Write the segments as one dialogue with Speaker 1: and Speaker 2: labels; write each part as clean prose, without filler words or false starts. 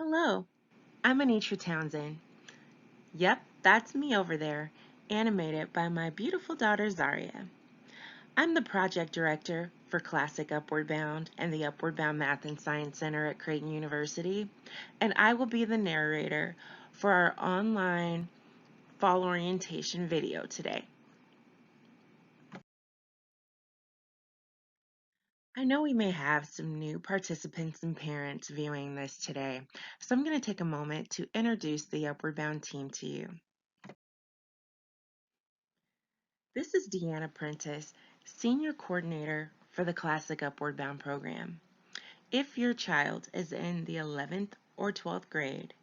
Speaker 1: Hello, I'm ANITRA Townsend. Yep, that's me over there, animated by my beautiful daughter Zaria. I'm the project director for Classic Upward Bound and the Upward Bound Math and Science Center at Creighton University, and I will be the narrator for our online fall orientation video today. I know we may have some new participants and parents viewing this today, so I'm going to take a moment to introduce the Upward Bound team to you. This is Deanna Prentice, Senior Coordinator for the Classic Upward Bound program. If your child is in the 11th or 12th grade,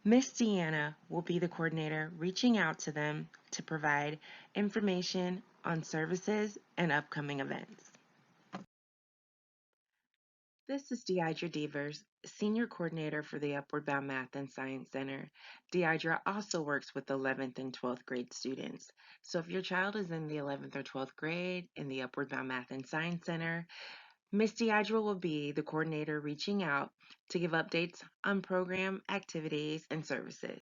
Speaker 1: Miss Deanna will be the coordinator reaching out to them to provide information on services and upcoming events. This is Deidre Devers, Senior Coordinator for the Upward Bound Math and Science Center. Deidre also works with 11th and 12th grade students. So if your child is in the 11th or 12th grade in the Upward Bound Math and Science Center, Miss Deidre will be the coordinator reaching out to give updates on program activities and services.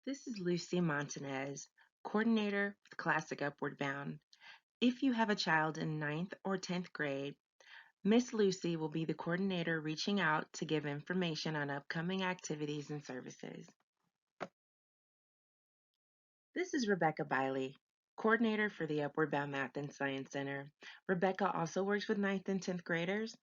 Speaker 1: This is Lucy Montanez, Coordinator with Classic Upward Bound. If you have a child in 9th or 10th grade, Miss Lucy will be the coordinator reaching out to give information on upcoming activities and services. This is Rebecca Biley, coordinator for the Upward Bound Math and Science Center. Rebecca also works with 9th and 10th graders,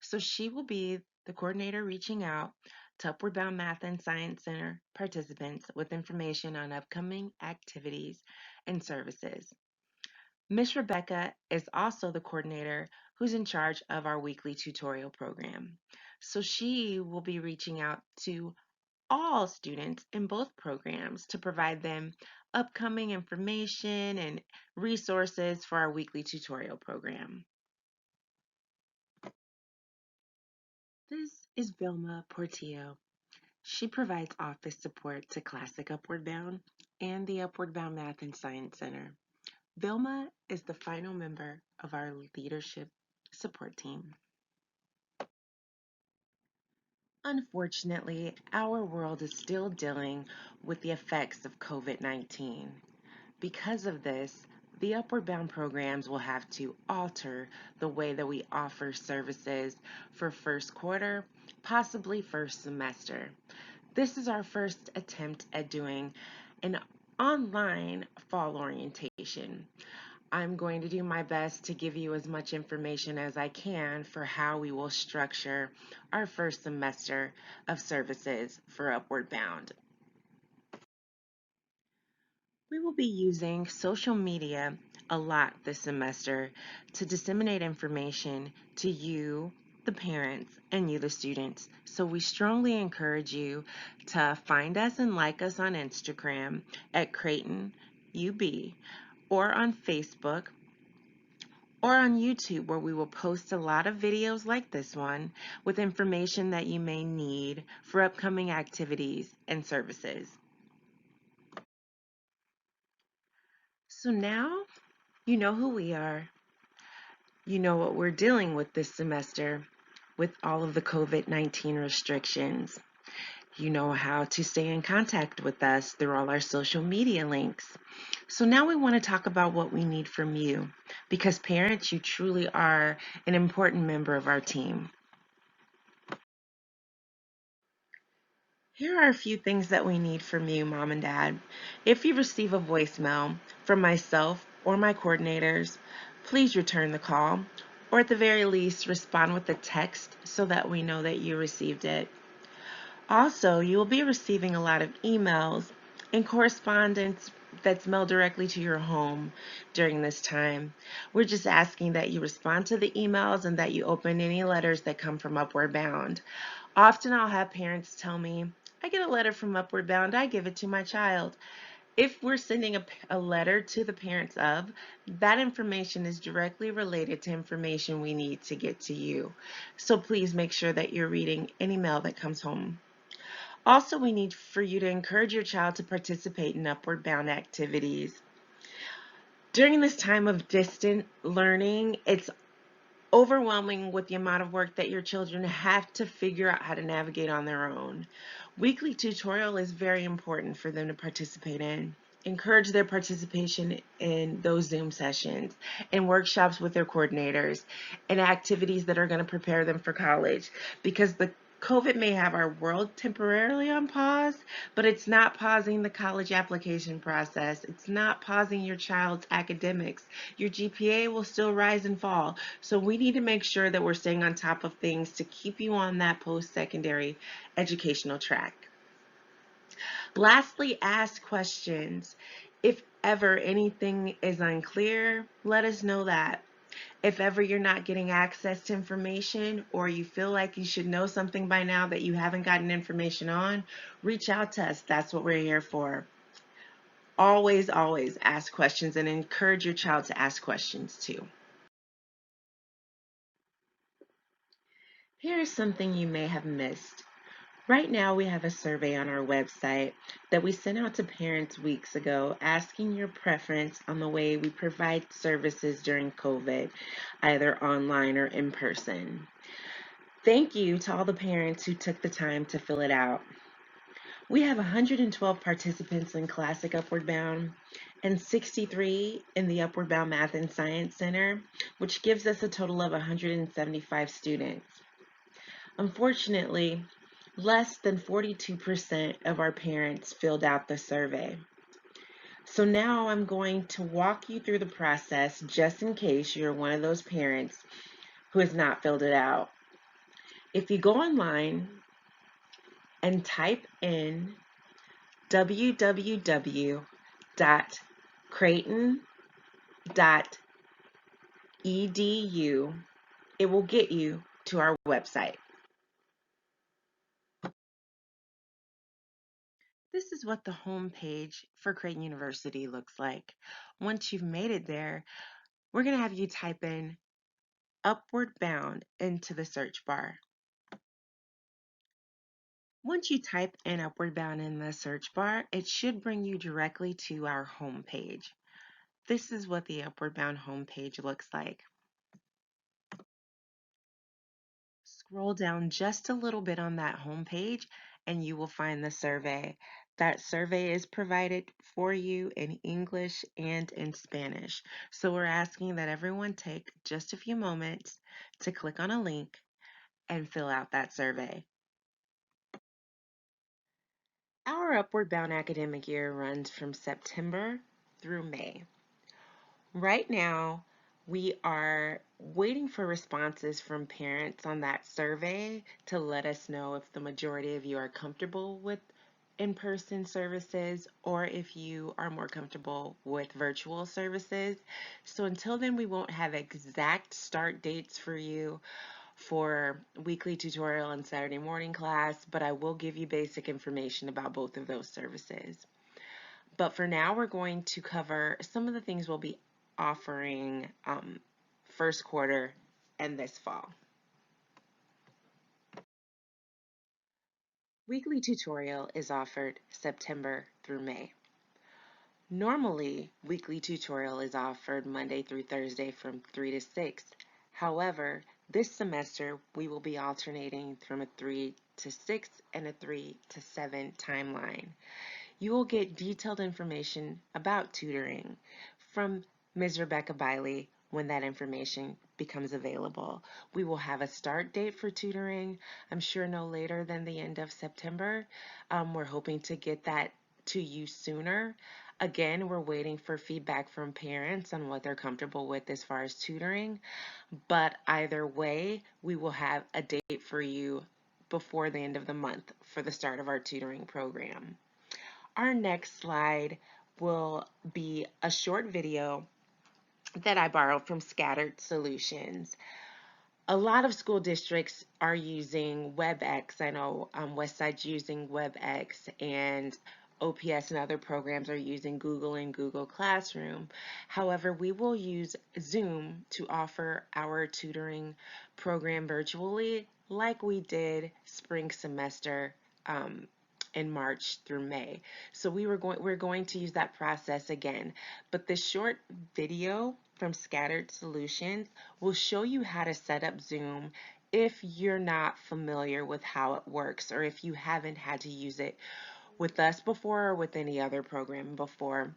Speaker 1: so she will be the coordinator reaching out to Upward Bound Math and Science Center participants with information on upcoming activities and services. Miss Rebecca is also the coordinator who's in charge of our weekly tutorial program. So she will be reaching out to all students in both programs to provide them upcoming information and resources for our weekly tutorial program. This is Vilma Portillo. She provides office support to Classic Upward Bound and the Upward Bound Math and Science Center. Vilma is the final member of our leadership support team. Unfortunately, our world is still dealing with the effects of COVID-19. Because of this, the Upward Bound programs will have to alter the way that we offer services for first quarter, possibly first semester. This is our first attempt at doing an online fall orientation. I'm going to do my best to give you as much information as I can for how we will structure our first semester of services for Upward Bound. We will be using social media a lot this semester to disseminate information to you, the parents, and you, the students. So we strongly encourage you to find us and like us on Instagram at Creighton UB, or on Facebook, or on YouTube, where we will post a lot of videos like this one with information that you may need for upcoming activities and services. So now you know who we are. You know what we're dealing with this semester with all of the COVID-19 restrictions. You know how to stay in contact with us through all our social media links. So now we want to talk about what we need from you, because parents, you truly are an important member of our team. Here are a few things that we need from you, Mom and Dad. If you receive a voicemail from myself or my coordinators, please return the call, or at the very least, respond with a text so that we know that you received it. Also, you will be receiving a lot of emails and correspondence that's mailed directly to your home during this time. We're just asking that you respond to the emails and that you open any letters that come from Upward Bound. Often I'll have parents tell me, I get a letter from Upward Bound, I give it to my child. If we're sending a letter to the parents of, that information is directly related to information we need to get to you. So please make sure that you're reading any mail that comes home. Also, we need for you to encourage your child to participate in Upward Bound activities. During this time of distant learning, it's overwhelming with the amount of work that your children have to figure out how to navigate on their own. Weekly tutorial is very important for them to participate in. Encourage their participation in those Zoom sessions and workshops with their coordinators and activities that are going to prepare them for college, because the COVID may have our world temporarily on pause, but it's not pausing the college application process. It's not pausing your child's academics. Your GPA will still rise and fall. So we need to make sure that we're staying on top of things to keep you on that post-secondary educational track. Lastly, ask questions. If ever anything is unclear, let us know that. If ever you're not getting access to information, or you feel like you should know something by now that you haven't gotten information on, reach out to us. That's what we're here for. Always, always ask questions and encourage your child to ask questions too. Here is something you may have missed. Right now, we have a survey on our website that we sent out to parents weeks ago asking your preference on the way we provide services during COVID, either online or in person. Thank you to all the parents who took the time to fill it out. We have 112 participants in Classic Upward Bound and 63 in the Upward Bound Math and Science Center, which gives us a total of 175 students. Unfortunately, less than 42% of our parents filled out the survey. So now I'm going to walk you through the process just in case you're one of those parents who has not filled it out. If you go online and type in www.creighton.edu, it will get you to our website. This is what the home page for Creighton University looks like. Once you've made it there, we're going to have you type in Upward Bound into the search bar. Once you type in Upward Bound in the search bar, it should bring you directly to our home page. This is what the Upward Bound home page looks like. Scroll down just a little bit on that home page and you will find the survey. That survey is provided for you in English and in Spanish. So we're asking that everyone take just a few moments to click on a link and fill out that survey. Our Upward Bound academic year runs from September through May. Right now, we are waiting for responses from parents on that survey to let us know if the majority of you are comfortable with in-person services or if you are more comfortable with virtual services. So until then, we won't have exact start dates for you for weekly tutorial and Saturday morning class, but I will give you basic information about both of those services. But for now, we're going to cover some of the things we'll be offering first quarter and this fall. Weekly tutorial is offered September through May. Normally, weekly tutorial is offered Monday through Thursday from 3 to 6. However, this semester we will be alternating from a 3 to 6 and a 3 to 7 timeline. You will get detailed information about tutoring from Ms. Rebecca Biley when that information becomes available. We will have a start date for tutoring, I'm sure no later than the end of September. We're hoping to get that to you sooner. Again, we're waiting for feedback from parents on what they're comfortable with as far as tutoring, but either way, we will have a date for you before the end of the month for the start of our tutoring program. Our next slide will be a short video that I borrowed from Scattered Solutions. A lot of school districts are using WebEx. I know Westside's using WebEx, and OPS and other programs are using Google and Google Classroom. However, we will use Zoom to offer our tutoring program virtually like we did spring semester in March through May. So we're going to use that process again. But this short video from Scattered Solutions will show you how to set up Zoom if you're not familiar with how it works, or if you haven't had to use it with us before or with any other program before.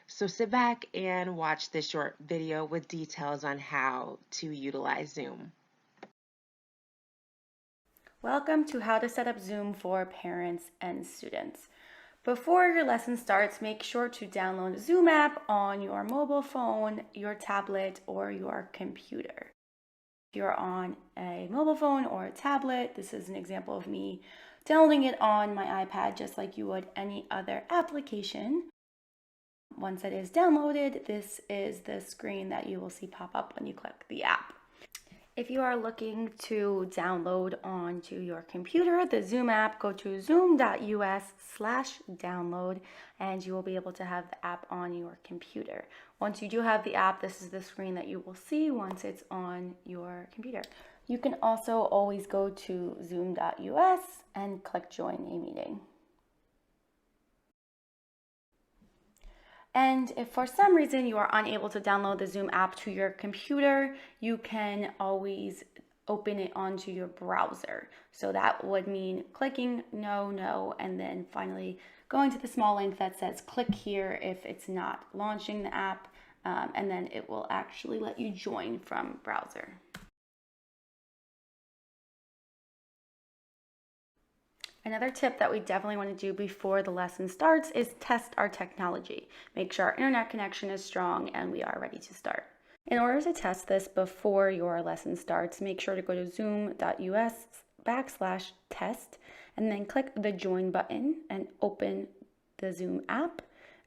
Speaker 1: So sit back and watch this short video with details on how to utilize Zoom.
Speaker 2: Welcome to How to Set Up Zoom for Parents and Students. Before your lesson starts, make sure to download the Zoom app on your mobile phone, your tablet, or your computer. If you're on a mobile phone or a tablet, this is an example of me downloading it on my iPad just like you would any other application. Once it is downloaded, this is the screen that you will see pop up when you click the app. If you are looking to download onto your computer the Zoom app, go to zoom.us/download and you will be able to have the app on your computer. Once you do have the app, this is the screen that you will see once it's on your computer. You can also always go to zoom.us and click join a meeting. And if for some reason you are unable to download the Zoom app to your computer, you can always open it onto your browser. So that would mean clicking no, and then finally going to the small link that says click here if it's not launching the app, and then it will actually let you join from browser. Another tip that we definitely want to do before the lesson starts is test our technology. Make sure our internet connection is strong and we are ready to start. In order to test this before your lesson starts, make sure to go to zoom.us/test and then click the join button and open the Zoom app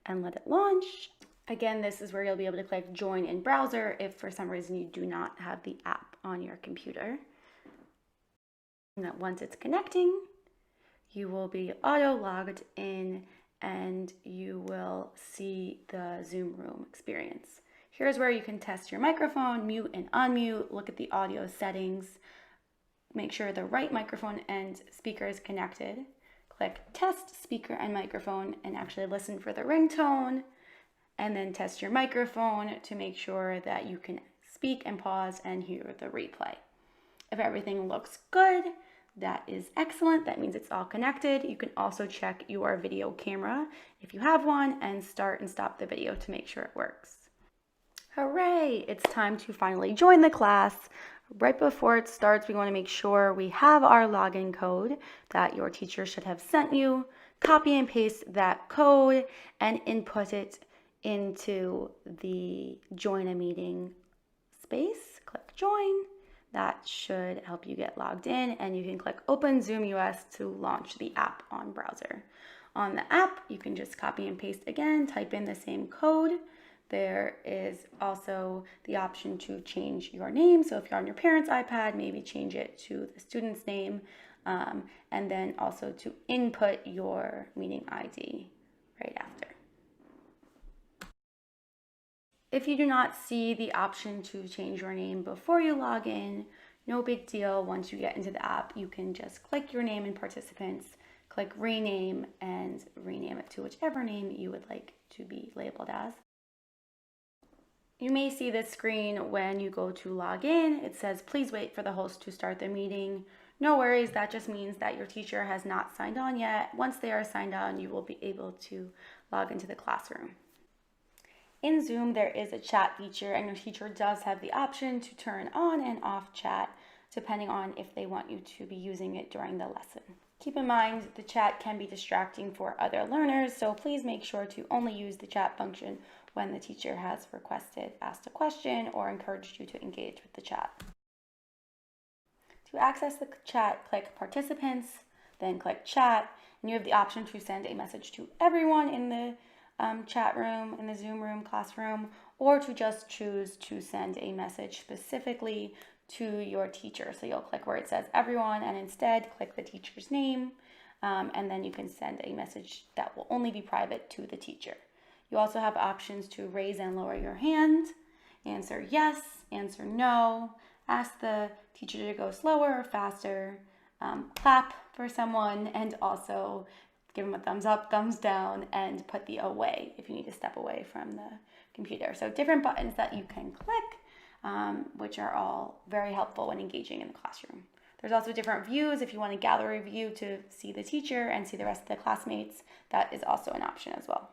Speaker 2: and let it launch. Again, this is where you'll be able to click join in browser if for some reason you do not have the app on your computer. And once it's connecting, you will be auto-logged in and you will see the Zoom room experience. Here's where you can test your microphone, mute and unmute, look at the audio settings, make sure the right microphone and speaker is connected. Click test speaker and microphone and actually listen for the ringtone, and then test your microphone to make sure that you can speak and pause and hear the replay. If everything looks good, that is excellent. That means it's all connected. You can also check your video camera if you have one and start and stop the video to make sure it works. Hooray! It's time to finally join the class. Right before it starts, we want to make sure we have our login code that your teacher should have sent you. Copy and paste that code and input it into the join a meeting space. Click join. That should help you get logged in, and you can click Open Zoom US to launch the app on browser. On the app, you can just copy and paste again, type in the same code. There is also the option to change your name. So if you're on your parent's iPad, maybe change it to the student's name, and then also to input your meeting ID right after. If you do not see the option to change your name before you log in, no big deal. Once you get into the app, you can just click your name in participants, click rename, and rename it to whichever name you would like to be labeled as. You may see this screen when you go to log in. It says, please wait for the host to start the meeting. No worries, that just means that your teacher has not signed on yet. Once they are signed on, you will be able to log into the classroom. In Zoom, there is a chat feature, and your teacher does have the option to turn on and off chat, depending on if they want you to be using it during the lesson. Keep in mind, the chat can be distracting for other learners, so please make sure to only use the chat function when the teacher has asked a question, or encouraged you to engage with the chat. To access the chat, click Participants, then click Chat, and you have the option to send a message to everyone in the chat room, in the Zoom room, classroom, or to just choose to send a message specifically to your teacher. So you'll click where it says everyone and instead click the teacher's name, and then you can send a message that will only be private to the teacher. You also have options to raise and lower your hand, answer yes, answer no, ask the teacher to go slower or faster, clap for someone, and also give them a thumbs up, thumbs down, and put the away if you need to step away from the computer. So different buttons that you can click, which are all very helpful when engaging in the classroom. There's also different views. If you want to gather a view to see the teacher and see the rest of the classmates, that is also an option as well.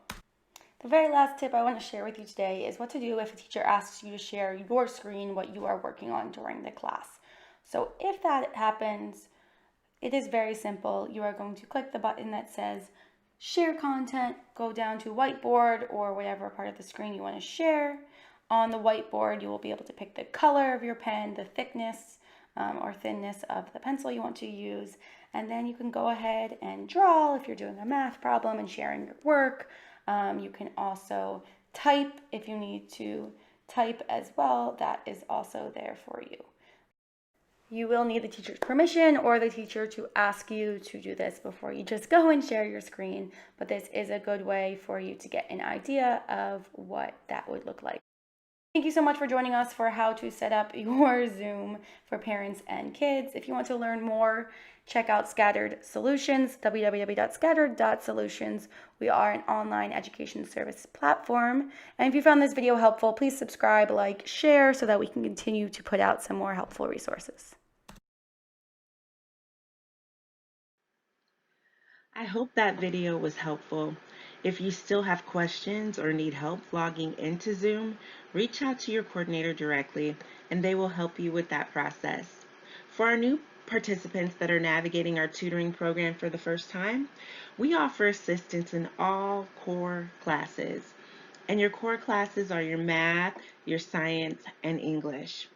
Speaker 2: The very last tip I want to share with you today is what to do if a teacher asks you to share your screen, what you are working on during the class. So if that happens, it is very simple. You are going to click the button that says share content, go down to whiteboard or whatever part of the screen you want to share. On the whiteboard, you will be able to pick the color of your pen, the thickness or thinness of the pencil you want to use, and then you can go ahead and draw if you're doing a math problem and sharing your work. You can also type if you need to type as well. That is also there for you. You will need the teacher's permission or the teacher to ask you to do this before you just go and share your screen, but this is a good way for you to get an idea of what that would look like. Thank you so much for joining us for how to set up your Zoom for parents and kids. If you want to learn more, check out Scattered Solutions, www.scattered.solutions. We are an online education service platform. And if you found this video helpful, please subscribe, like, share so that we can continue to put out some more helpful resources.
Speaker 1: I hope that video was helpful. If you still have questions or need help logging into Zoom, reach out to your coordinator directly and they will help you with that process. For our new participants that are navigating our tutoring program for the first time, we offer assistance in all core classes. And your core classes are your math, your science, and English.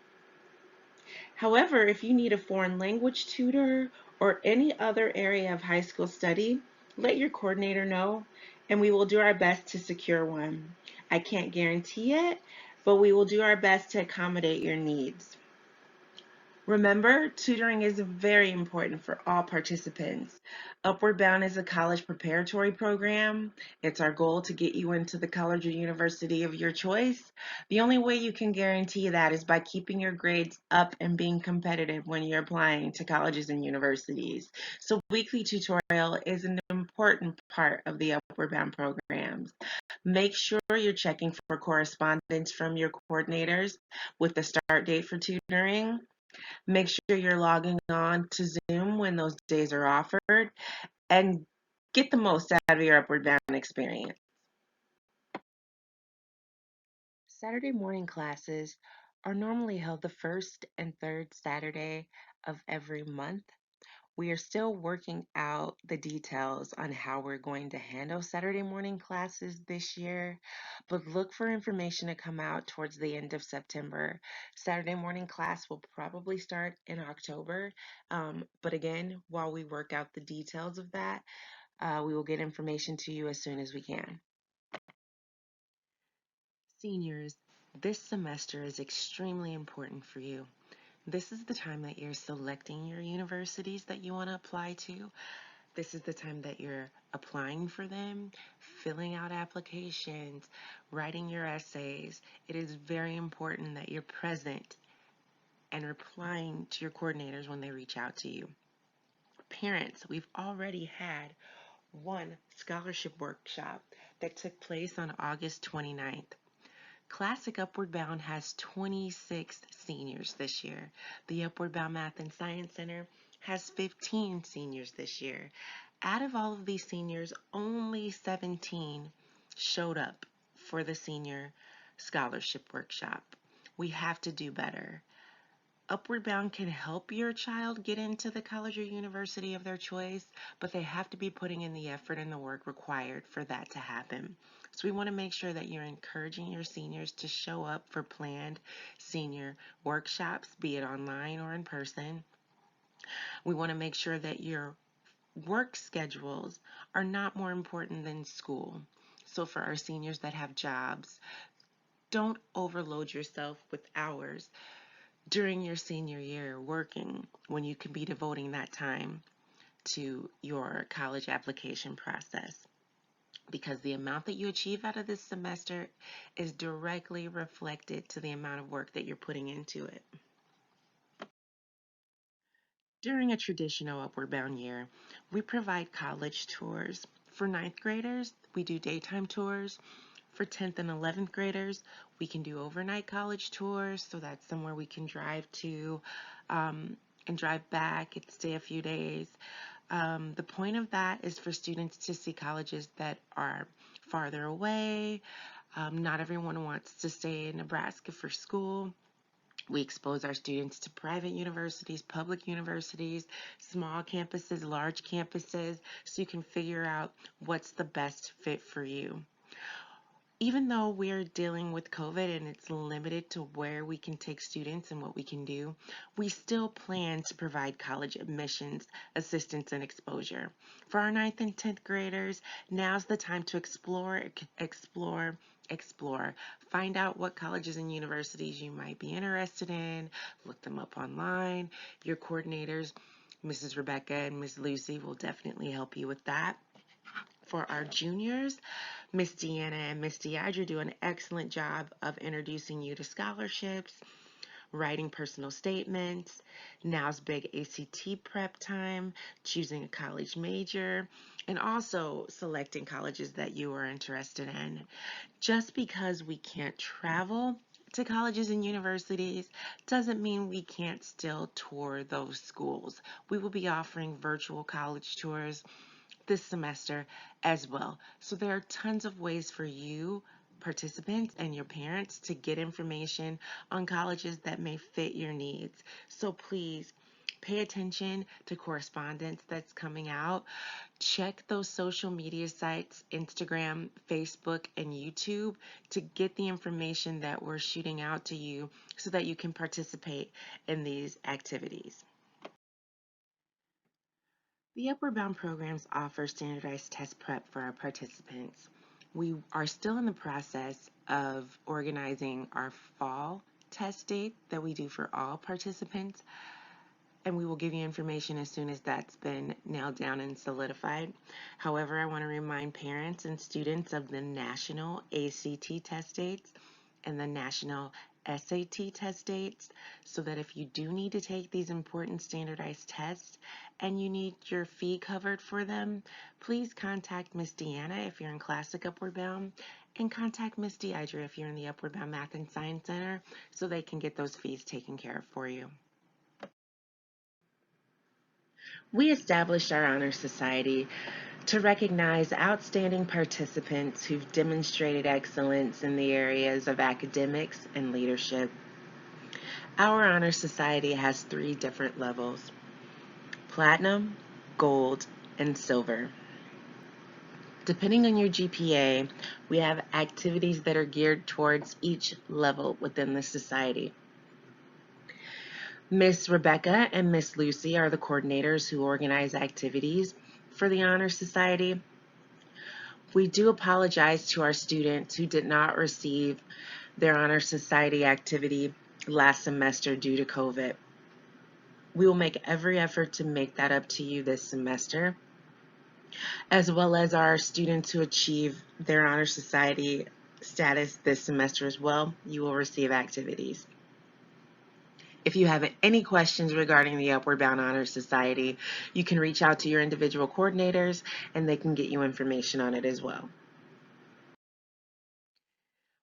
Speaker 1: However, if you need a foreign language tutor or any other area of high school study, let your coordinator know and we will do our best to secure one. I can't guarantee it, but we will do our best to accommodate your needs. Remember, tutoring is very important for all participants. Upward Bound is a college preparatory program. It's our goal to get you into the college or university of your choice. The only way you can guarantee that is by keeping your grades up and being competitive when you're applying to colleges and universities. So weekly tutorial is an important part of the Upward Bound programs. Make sure you're checking for correspondence from your coordinators with the start date for tutoring. Make sure you're logging on to Zoom when those days are offered and get the most out of your Upward Bound experience. Saturday morning classes are normally held the first and third Saturday of every month. We are still working out the details on how we're going to handle Saturday morning classes this year, but look for information to come out towards the end of September. Saturday morning class will probably start in October, but again, while we work out the details of that, we will get information to you as soon as we can. Seniors, this semester is extremely important for you. This is the time that you're selecting your universities that you want to apply to. This is the time that you're applying for them, filling out applications, writing your essays. It is very important that you're present and replying to your coordinators when they reach out to you. Parents, we've already had one scholarship workshop that took place on August 29th. Classic Upward Bound has 26 seniors this year. The Upward Bound Math and Science Center has 15 seniors this year. Out of all of these seniors, only 17 showed up for the senior scholarship workshop. We have to do better. Upward Bound can help your child get into the college or university of their choice, but they have to be putting in the effort and the work required for that to happen. So we want to make sure that you're encouraging your seniors to show up for planned senior workshops, be it online or in person. We want to make sure that your work schedules are not more important than school. So for our seniors that have jobs, don't overload yourself with hours during your senior year working when you can be devoting that time to your college application process, because the amount that you achieve out of this semester is directly reflected to the amount of work that you're putting into it. During a traditional Upward Bound year, we provide college tours For ninth graders, we do daytime tours. For 10th and 11th graders, we can do overnight college tours, so that's somewhere we can drive to and drive back and stay a few days. The point of that is for students to see colleges that are farther away. Not everyone wants to stay in Nebraska for school. We expose our students to private universities, public universities, small campuses, large campuses, so you can figure out what's the best fit for you. Even though we're dealing with COVID and it's limited to where we can take students and what we can do, we still plan to provide college admissions, assistance, and exposure. For our 9th and 10th graders, now's the time to explore. Find out what colleges and universities you might be interested in. Look them up online. Your coordinators, Mrs. Rebecca and Ms. Lucy, will definitely help you with that. For our juniors, Miss Deanna and Miss Deidre do an excellent job of introducing you to scholarships, writing personal statements. Now's big ACT prep time, choosing a college major, and also selecting colleges that you are interested in. Just because we can't travel to colleges and universities doesn't mean we can't still tour those schools. We will be offering virtual college tours this semester as well. So there are tons of ways for you, participants, and your parents to get information on colleges that may fit your needs. So please pay attention to correspondence that's coming out. Check those social media sites, Instagram, Facebook, and YouTube, to get the information that we're shooting out to you so that you can participate in these activities. The Upward Bound programs offer standardized test prep for our participants. We are still in the process of organizing our fall test date that we do for all participants, and we will give you information as soon as that's been nailed down and solidified. However, I want to remind parents and students of the national ACT test dates and the national SAT test dates, so that if you do need to take these important standardized tests and you need your fee covered for them, please contact Miss Deanna if you're in Classic Upward Bound, and contact Miss Deidre if you're in the Upward Bound Math and Science Center, so they can get those fees taken care of for you. We established our Honor Society to recognize outstanding participants who've demonstrated excellence in the areas of academics and leadership. Our Honor Society has 3 different levels: platinum, gold, and silver. Depending on your GPA, we have activities that are geared towards each level within the society. Miss Rebecca and Miss Lucy are the coordinators who organize activities for the Honor Society. We do apologize to our students who did not receive their Honor Society activity last semester due to COVID. We will make every effort to make that up to you this semester, as well as our students who achieve their Honor Society status this semester as well. You will receive activities. If you have any questions regarding the Upward Bound Honor Society, you can reach out to your individual coordinators and they can get you information on it as well.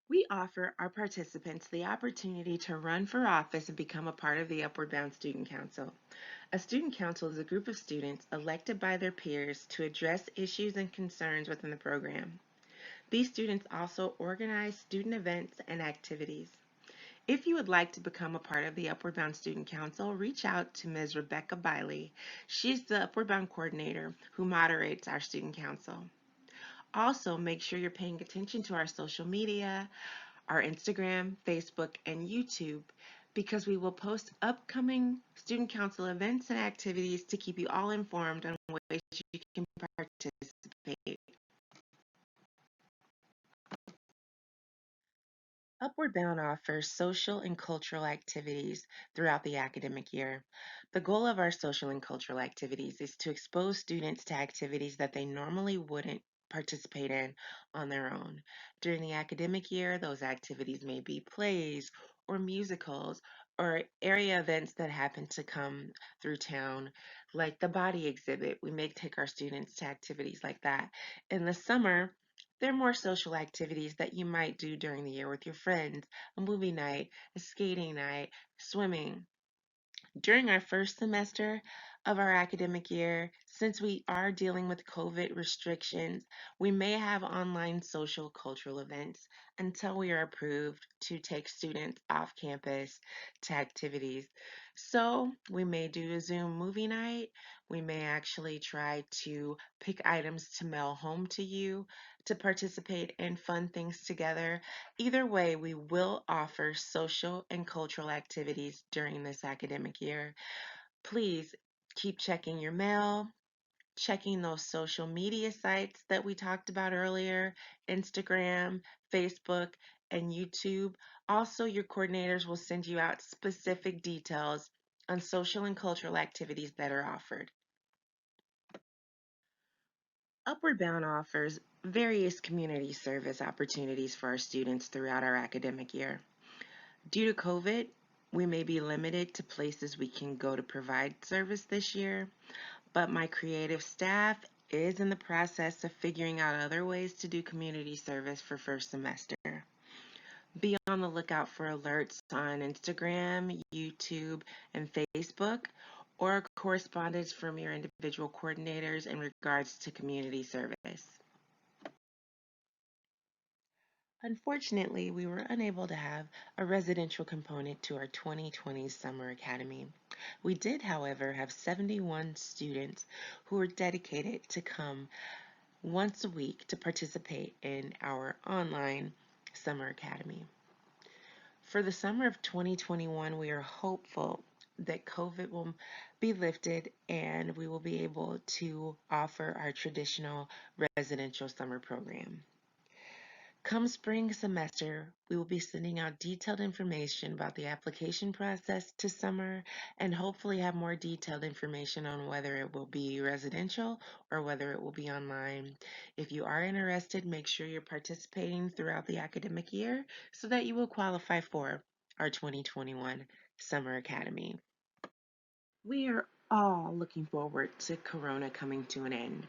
Speaker 1: We offer our participants the opportunity to run for office and become a part of the Upward Bound Student Council. A student council is a group of students elected by their peers to address issues and concerns within the program. These students also organize student events and activities. If you would like to become a part of the Upward Bound Student Council, reach out to Ms. Rebecca Biley. She's the Upward Bound coordinator who moderates our student council. Also, make sure you're paying attention to our social media, our Instagram, Facebook, and YouTube, because we will post upcoming student council events and activities to keep you all informed on ways you can participate. Upward Bound offers social and cultural activities throughout the academic year. The goal of our social and cultural activities is to expose students to activities that they normally wouldn't participate in on their own. During the academic year, those activities may be plays or musicals or area events that happen to come through town, like the body exhibit. We may take our students to activities like that. In the summer, there are more social activities that you might do during the year with your friends, a movie night, a skating night, swimming. During our first semester of our academic year, since we are dealing with COVID restrictions, we may have online social cultural events until we are approved to take students off campus to activities. So we may do a Zoom movie night. We may actually try to pick items to mail home to you to participate in fun things together. Either way, we will offer social and cultural activities during this academic year. Please keep checking your mail, checking those social media sites that we talked about earlier, Instagram, Facebook, and YouTube. Also, your coordinators will send you out specific details on social and cultural activities that are offered. Upward Bound offers various community service opportunities for our students throughout our academic year. Due to COVID, we may be limited to places we can go to provide service this year, but my creative staff is in the process of figuring out other ways to do community service for first semester. Be on the lookout for alerts on Instagram, YouTube, and Facebook, or correspondence from your individual coordinators in regards to community service. Unfortunately, we were unable to have a residential component to our 2020 Summer Academy. We did, however, have 71 students who were dedicated to come once a week to participate in our online Summer Academy. For the summer of 2021, we are hopeful that COVID will be lifted and we will be able to offer our traditional residential summer program. Come spring semester, we will be sending out detailed information about the application process to summer and hopefully have more detailed information on whether it will be residential or whether it will be online. If you are interested, make sure you're participating throughout the academic year so that you will qualify for our 2021 Summer Academy. We are all looking forward to Corona coming to an end.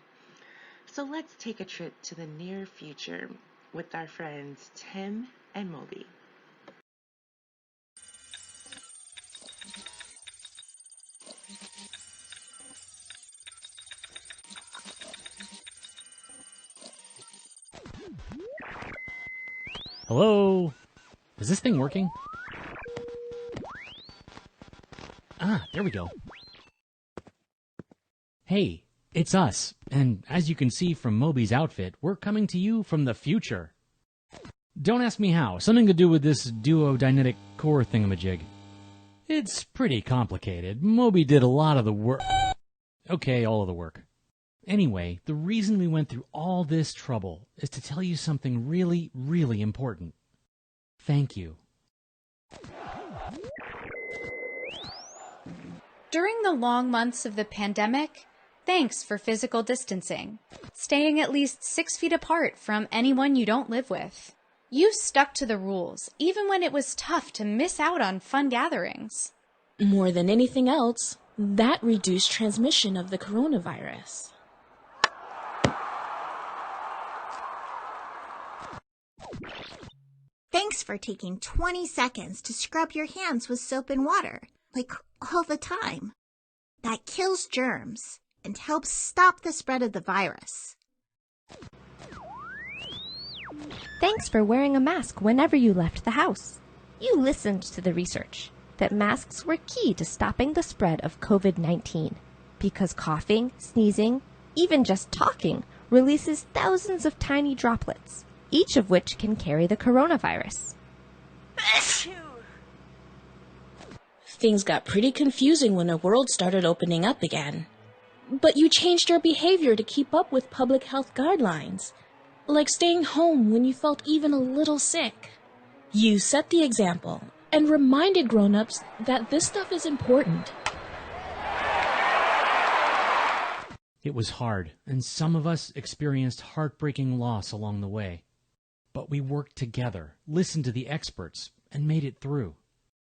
Speaker 1: So let's take a trip to the near future with our friends Tim and Moby.
Speaker 3: Hello? Is this thing working? Ah, there we go. Hey, it's us, and as you can see from Moby's outfit, we're coming to you from the future. Don't ask me how, something to do with this duodynamic core thingamajig. It's pretty complicated. Moby did a lot of the work. Okay, all of the work. Anyway, the reason we went through all this trouble is to tell you something really, really important. Thank you.
Speaker 4: During the long months of the pandemic, thanks for physical distancing, staying at least 6 feet apart from anyone you don't live with. You stuck to the rules, even when it was tough to miss out on fun gatherings.
Speaker 5: More than anything else, that reduced transmission of the coronavirus.
Speaker 6: Thanks for taking 20 seconds to scrub your hands with soap and water, like all the time. That kills germs and helps stop the spread of the virus.
Speaker 7: Thanks for wearing a mask whenever you left the house. You listened to the research that masks were key to stopping the spread of COVID-19 because coughing, sneezing, even just talking releases thousands of tiny droplets, each of which can carry the coronavirus.
Speaker 5: Things got pretty confusing when the world started opening up again. But you changed your behavior to keep up with public health guidelines, like staying home when you felt even a little sick. You set the example and reminded grown-ups that this stuff is important.
Speaker 3: It was hard, and some of us experienced heartbreaking loss along the way. But we worked together, listened to the experts, and made it through.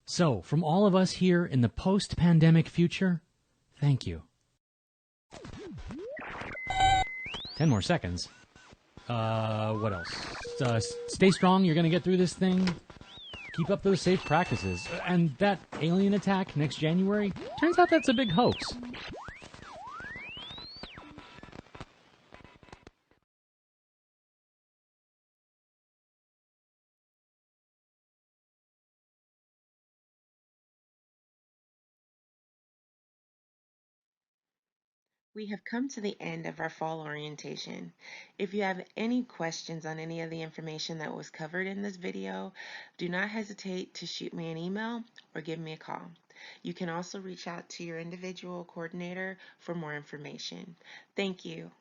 Speaker 3: So, from all of us here in the post-pandemic future, thank you. 10 more seconds. What else? Stay strong, you're gonna get through this thing. Keep up those safe practices. And that alien attack next January, turns out that's a big hoax.
Speaker 1: We have come to the end of our fall orientation. If you have any questions on any of the information that was covered in this video, do not hesitate to shoot me an email or give me a call. You can also reach out to your individual coordinator for more information. Thank you.